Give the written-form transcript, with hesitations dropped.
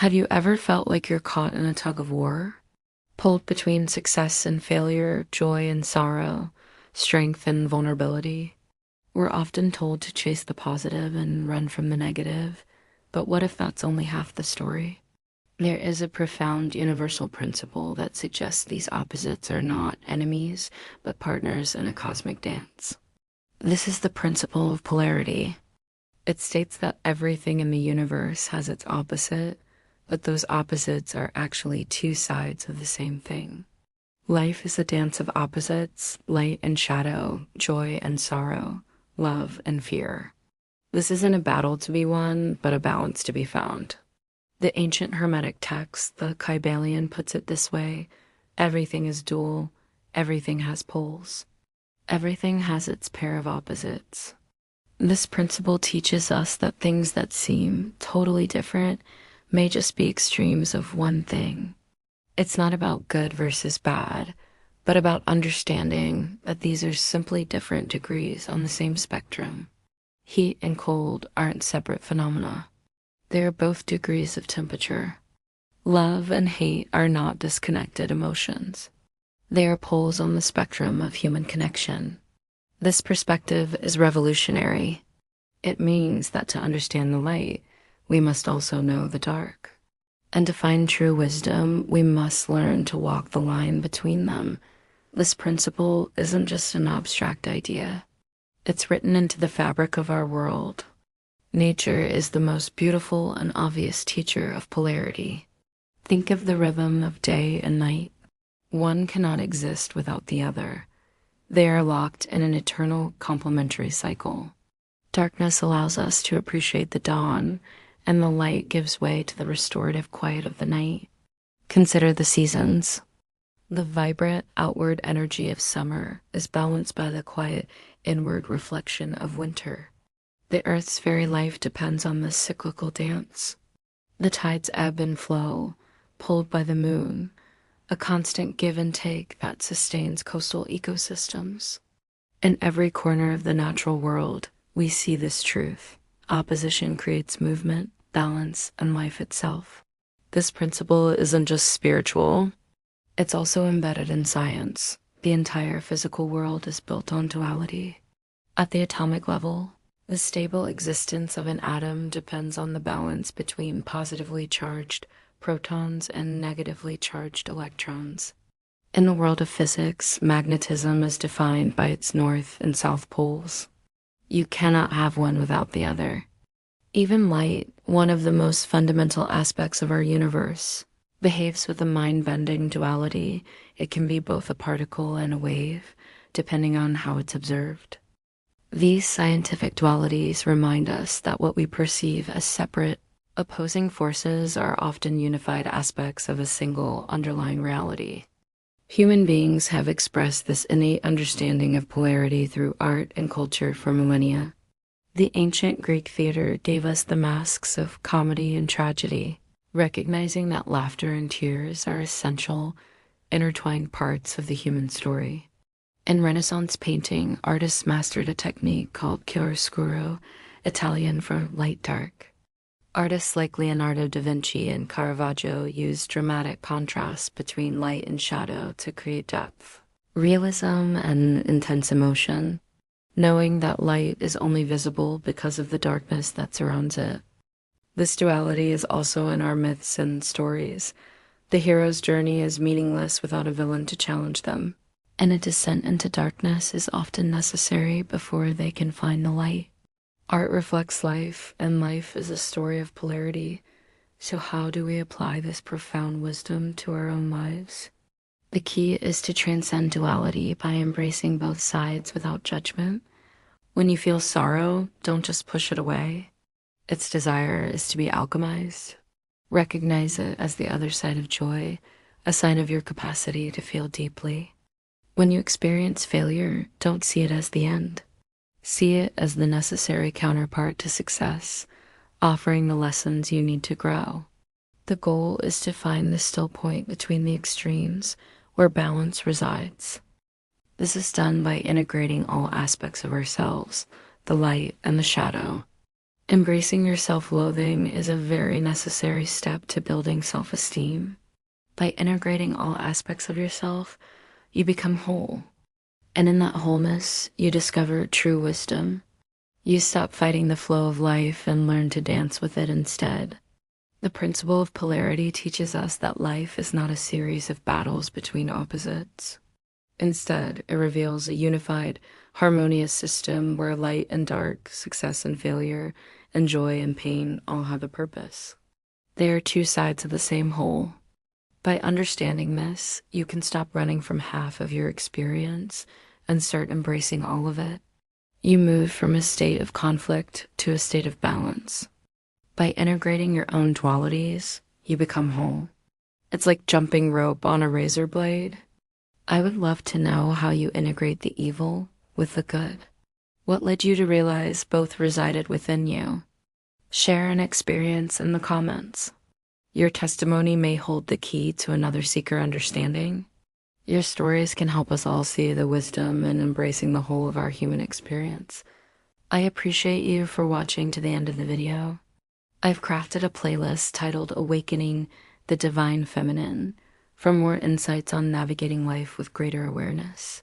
Have you ever felt like you're caught in a tug of war? Pulled between success and failure, joy and sorrow, strength and vulnerability? We're often told to chase the positive and run from the negative, but what if that's only half the story? There is a profound universal principle that suggests these opposites are not enemies, but partners in a cosmic dance. This is the principle of polarity. It states that everything in the universe has its opposite, but those opposites are actually two sides of the same thing. Life is a dance of opposites, light and shadow, joy and sorrow, love and fear. This isn't a battle to be won, but a balance to be found. The ancient Hermetic text, the Kybalion, puts it this way: everything is dual, everything has poles. Everything has its pair of opposites. This principle teaches us that things that seem totally different may just be extremes of one thing. It's not about good versus bad, but about understanding that these are simply different degrees on the same spectrum. Heat and cold aren't separate phenomena. They are both degrees of temperature. Love and hate are not disconnected emotions. They are poles on the spectrum of human connection. This perspective is revolutionary. It means that to understand the light, we must also know the dark. And to find true wisdom, we must learn to walk the line between them. This principle isn't just an abstract idea. It's written into the fabric of our world. Nature is the most beautiful and obvious teacher of polarity. Think of the rhythm of day and night. One cannot exist without the other. They are locked in an eternal complementary cycle. Darkness allows us to appreciate the dawn, and the light gives way to the restorative quiet of the night. Consider the seasons. The vibrant outward energy of summer is balanced by the quiet inward reflection of winter. The earth's very life depends on this cyclical dance. The tides ebb and flow, pulled by the moon, a constant give and take that sustains coastal ecosystems. In every corner of the natural world, we see this truth. Opposition creates movement, balance, and life itself. This principle isn't just spiritual, it's also embedded in science. The entire physical world is built on duality. At the atomic level, the stable existence of an atom depends on the balance between positively charged protons and negatively charged electrons. In the world of physics, magnetism is defined by its north and south poles. You cannot have one without the other. Even light, one of the most fundamental aspects of our universe, behaves with a mind-bending duality. It can be both a particle and a wave, depending on how it's observed. These scientific dualities remind us that what we perceive as separate, opposing forces are often unified aspects of a single underlying reality. Human beings have expressed this innate understanding of polarity through art and culture for millennia. The ancient Greek theater gave us the masks of comedy and tragedy, recognizing that laughter and tears are essential, intertwined parts of the human story. In Renaissance painting, artists mastered a technique called chiaroscuro, Italian for light-dark. Artists like Leonardo da Vinci and Caravaggio used dramatic contrast between light and shadow to create depth, realism, and intense emotion, knowing that light is only visible because of the darkness that surrounds it. This duality is also in our myths and stories. The hero's journey is meaningless without a villain to challenge them, and a descent into darkness is often necessary before they can find the light. Art reflects life, and life is a story of polarity. So how do we apply this profound wisdom to our own lives? The key is to transcend duality by embracing both sides without judgment. When you feel sorrow, don't just push it away. Its desire is to be alchemized. Recognize it as the other side of joy, a sign of your capacity to feel deeply. When you experience failure, don't see it as the end. See it as the necessary counterpart to success, offering the lessons you need to grow. The goal is to find the still point between the extremes where balance resides. This is done by integrating all aspects of ourselves, the light and the shadow. Embracing your self-loathing is a very necessary step to building self-esteem. By integrating all aspects of yourself, you become whole. And in that wholeness, you discover true wisdom. You stop fighting the flow of life and learn to dance with it instead. The principle of polarity teaches us that life is not a series of battles between opposites. Instead, it reveals a unified, harmonious system where light and dark, success and failure, and joy and pain all have a purpose. They are two sides of the same whole. By understanding this, you can stop running from half of your experience and start embracing all of it. You move from a state of conflict to a state of balance. By integrating your own dualities, you become whole. It's like jumping rope on a razor blade. I would love to know how you integrate the evil with the good. What led you to realize both resided within you? Share an experience in the comments. Your testimony may hold the key to another seeker understanding. Your stories can help us all see the wisdom in embracing the whole of our human experience. I appreciate you for watching to the end of the video. I've crafted a playlist titled Awakening the Divine Feminine for more insights on navigating life with greater awareness.